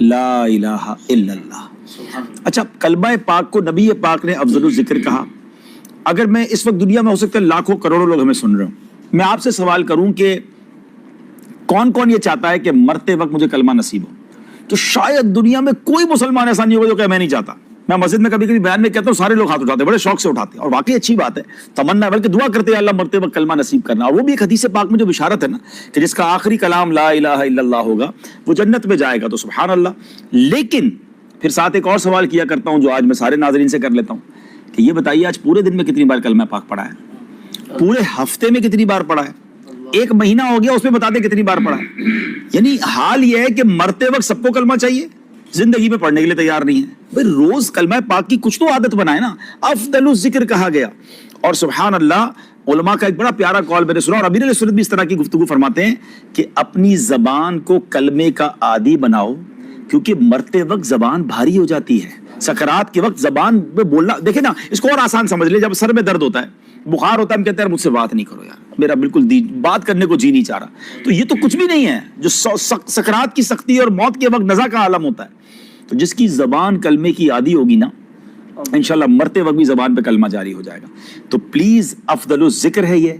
لا الہ الا اللہ. اچھا کلمہ پاک کو نبی پاک نے افضل الذکر کہا. اگر میں اس وقت دنیا میں ہو سکتا ہے لاکھوں کروڑوں لوگ ہمیں سن رہے ہوں, میں آپ سے سوال کروں کہ کون کون یہ چاہتا ہے کہ مرتے وقت مجھے کلمہ نصیب ہو؟ تو شاید دنیا میں کوئی مسلمان ایسا نہیں ہوگا جو کہ میں نہیں چاہتا. میں مسجد میں کبھی کبھی بیان میں کہتا ہوں, سارے لوگ ہاتھ اٹھاتے ہیں, بڑے شوق سے اٹھاتے ہیں, اور واقعی اچھی بات ہے, تمنا ہے, بلکہ دعا کرتے ہیں اللہ مرتے وقت کلمہ نصیب کرنا. اور وہ بھی ایک حدیث پاک میں جو بشارت ہے نا کہ جس کا آخری کلام لا الہ الا اللہ ہوگا وہ جنت میں جائے گا. تو سبحان اللہ. لیکن پھر ساتھ ایک اور سوال کیا کرتا ہوں جو آج میں سارے ناظرین سے کر لیتا ہوں کہ یہ بتائیے آج پورے دن میں کتنی بار کلمہ پاک پڑھا ہے؟ پورے ہفتے میں کتنی بار پڑھا ہے؟ ایک مہینہ ہو گیا اس میں بتا دیں کتنی بار پڑھا ہے؟ یعنی حال یہ ہے کہ مرتے وقت سب کو کلمہ چاہیے, زندگی میں پڑھنے کے لیے تیار نہیں ہے. بھئی روز کلمہ پاک کی کچھ تو عادت بنائے نا. افضل الذکر کہا گیا. اور سبحان اللہ علماء کا ایک بڑا پیارا قول میں نے سنا, اور امیر علیہ سنت بھی اس طرح کی گفتگو فرماتے ہیں کہ اپنی زبان کو کلمے کا عادی بناؤ, کیونکہ مرتے وقت زبان بھاری ہو جاتی ہے. سکرات کے وقت زبان میں بولنا, دیکھیں نا اس کو اور آسان سمجھ لیں, جب سر میں درد ہوتا ہے, بخار ہوتا ہے, ہم کہتے ہیں مجھ سے بات نہیں کرو یار, میرا بالکل بات کرنے کو جی نہیں چاہ رہا. تو یہ تو کچھ بھی نہیں ہے جو سکرات کی سختی اور موت کے وقت نزا کا عالم ہوتا ہے. تو جس کی زبان کلمے کی عادی ہوگی نا, انشاءاللہ مرتے وقت بھی زبان پہ کلمہ جاری ہو جائے گا. تو پلیز افضل الذکر ہے یہ.